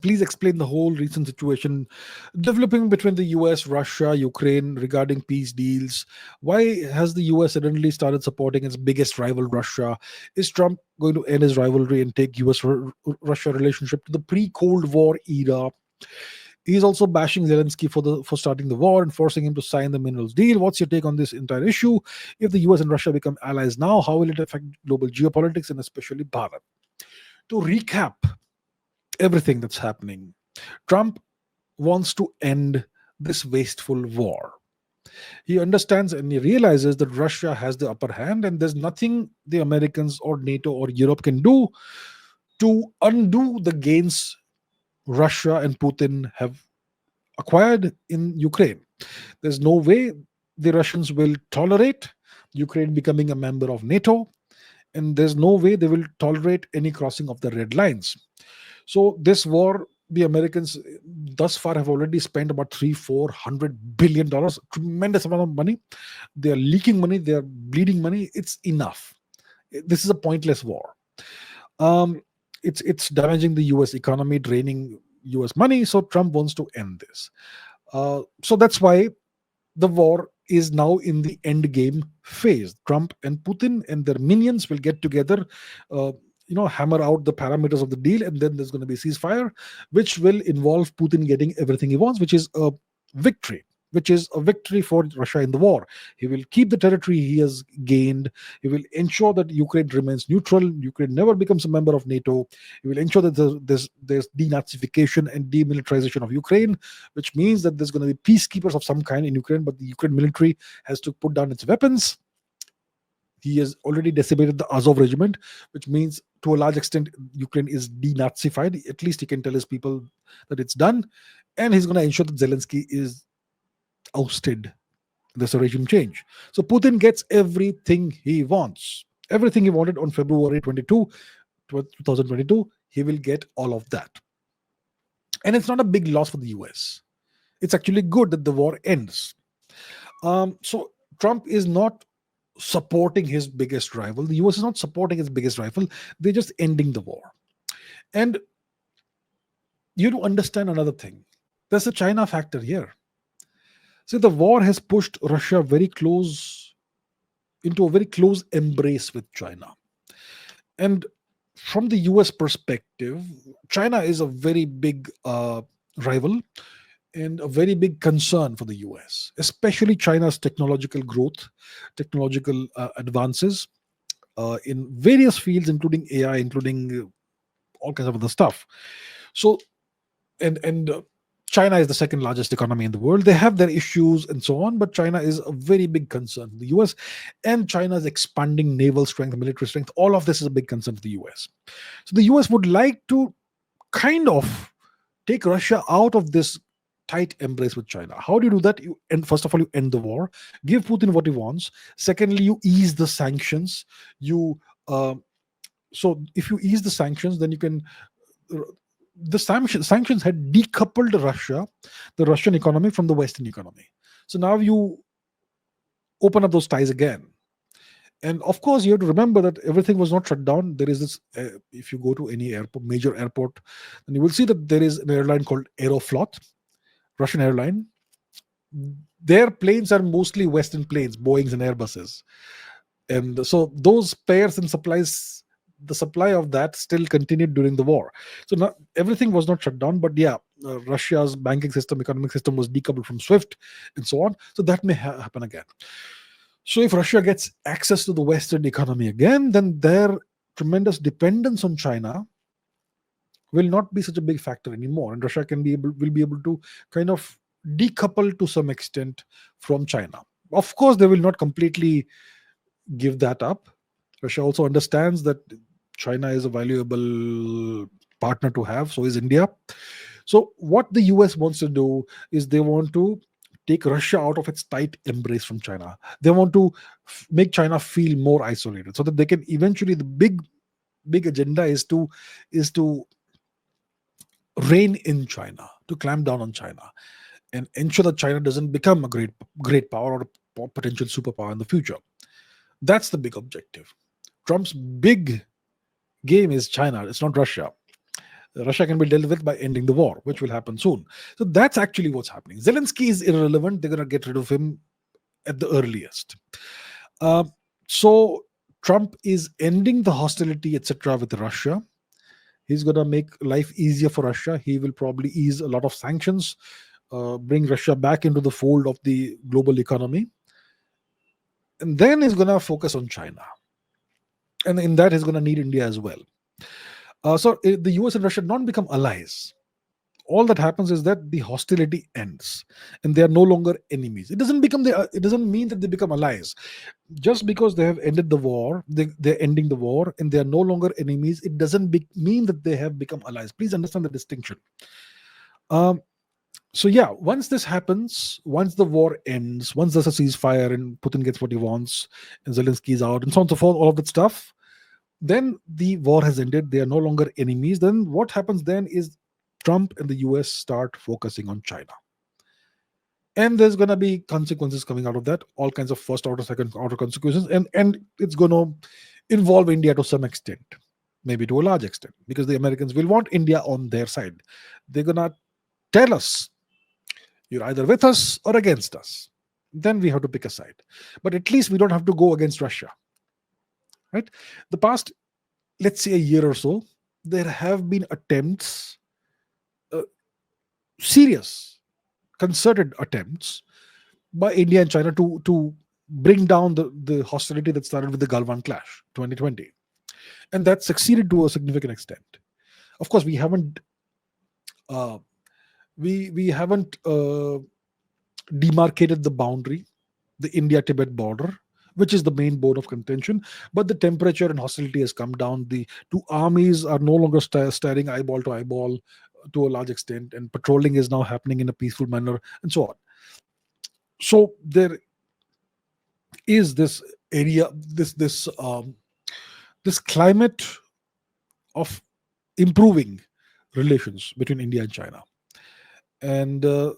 Please explain the whole recent situation developing between the US, Russia, Ukraine regarding peace deals. Why has the US suddenly started supporting its biggest rival, Russia? Is Trump going to end his rivalry and take US Russia relationship to the pre Cold War era? He's also bashing Zelensky for starting the war and forcing him to sign the minerals deal. What's your take on this entire issue? If the US and Russia become allies now, how will it affect global geopolitics and especially Bharat? To recap everything that's happening, Trump wants to end this wasteful war. He understands and he realizes that Russia has the upper hand, and there's nothing the Americans or NATO or Europe can do to undo the gains Russia and Putin have acquired in Ukraine. There's no way the Russians will tolerate Ukraine becoming a member of NATO, and there's no way they will tolerate any crossing of the red lines. So this war, the Americans thus far have already spent about 300-400 billion dollars, tremendous amount of money. They are leaking money, they are bleeding money. It's enough. This is a pointless war. Um, it's damaging the U.S. economy, draining U.S. money. So Trump wants to end this. So that's why the war is now in the end game phase. Trump and Putin and their minions will get together, uh, hammer out the parameters of the deal, and then there's going to be ceasefire, which will involve Putin getting everything he wants, victory, which is a victory for Russia in the war. He will keep the territory he has gained. He will ensure that Ukraine remains neutral. Ukraine never becomes a member of NATO. He will ensure that there's denazification and demilitarization of Ukraine, which means that there's going to be peacekeepers of some kind in Ukraine, but the Ukraine military has to put down its weapons. He has already decimated the Azov regiment, which means to a large extent Ukraine is denazified. At least he can tell his people that it's done. And he's going to ensure that Zelensky is ousted. There's a regime change. So Putin gets everything he wants. Everything he wanted on February 2022, he will get all of that. And it's not a big loss for the US. It's actually good that the war ends. So Trump is not supporting his biggest rival. The US is not supporting its biggest rival. They're just ending the war. And you have to understand another thing. There's a China factor here. See, the war has pushed Russia into a very close embrace with China. And from the US perspective, China is a very big rival and a very big concern for the US, especially China's technological growth, technological advances in various fields, including AI, including all kinds of other stuff. So, and China is the second largest economy in the world. They have their issues and so on, but China is a very big concern for the US, and China's expanding naval strength, military strength. All of this is a big concern for the US. So the US would like to kind of take Russia out of this tight embrace with China. How do you do that? First of all, you end the war, give Putin what he wants. Secondly, you ease the sanctions. So if you ease the sanctions, then you can. The sanctions had decoupled Russia, the Russian economy, from the Western economy. So now you open up those ties again. And of course, you have to remember that everything was not shut down. There is this, if you go to any airport, major airport, then you will see that there is an airline called Aeroflot, Russian airline. Their planes are mostly Western planes, Boeings and Airbuses. And so those spares and supplies, the supply of that still continued during the war. So not, everything was not shut down, but yeah, Russia's banking system, economic system was decoupled from SWIFT and so on. So that may happen again. So if Russia gets access to the Western economy again, then their tremendous dependence on China will not be such a big factor anymore, and Russia will be able to kind of decouple to some extent from China. Of course, they will not completely give that up. Russia also understands that China is a valuable partner to have, so is India. So what the US wants to do is they want to take Russia out of its tight embrace from China. They want to make China feel more isolated so that they can eventually, the big agenda is to rein in China, to clamp down on China and ensure that China doesn't become a great power or a potential superpower in the future. That's the big objective. Trump's big game is China. It's not Russia. Russia can be dealt with by ending the war, which will happen soon. So that's actually what's happening. Zelensky is irrelevant. They're going to get rid of him at the earliest. Uh, so Trump is ending the hostility, etc., with Russia. He's going to make life easier for Russia. He will probably ease a lot of sanctions, bring Russia back into the fold of the global economy. And then he's going to focus on China. And in that, he's going to need India as well. So the US and Russia don't become allies. All that happens is that the hostility ends and they are no longer enemies. It doesn't mean that they become allies. Just because they have ended the war, they're ending the war and they are no longer enemies, it doesn't mean that they have become allies. Please understand the distinction. Um, so yeah, once this happens, once the war ends, once there's a ceasefire and Putin gets what he wants and Zelensky is out and so on and so forth, all of that stuff, then the war has ended. They are no longer enemies. Then what happens then is Trump and the US start focusing on China. And there's going to be consequences coming out of that, all kinds of first order, second order consequences. And it's going to involve India to some extent, maybe to a large extent, because the Americans will want India on their side. They're going to tell us, you're either with us or against us. Then we have to pick a side. But at least we don't have to go against Russia. Right? The past, let's say a year or so, there have been attempts, serious, concerted attempts by India and China to bring down the hostility that started with the Galwan clash 2020. And that succeeded to a significant extent. Of course, we haven't uh, we haven't demarcated the boundary, the India-Tibet border, which is the main bone of contention. But the temperature and hostility has come down. The two armies are no longer staring eyeball to eyeball to a large extent, and patrolling is now happening in a peaceful manner, and so on. So there is this area, this climate of improving relations between India and China, and the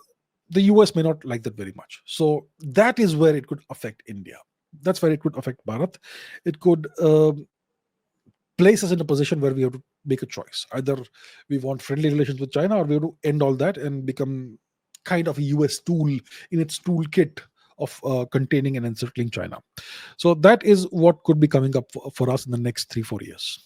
US may not like that very much. So that is where it could affect India. That's where it could affect Bharat. It could place us in a position where we have to make a choice. Either we want friendly relations with China, or we have to end all that and become kind of a US tool in its toolkit of containing and encircling China. So that is what could be coming up for us in the next 3-4 years.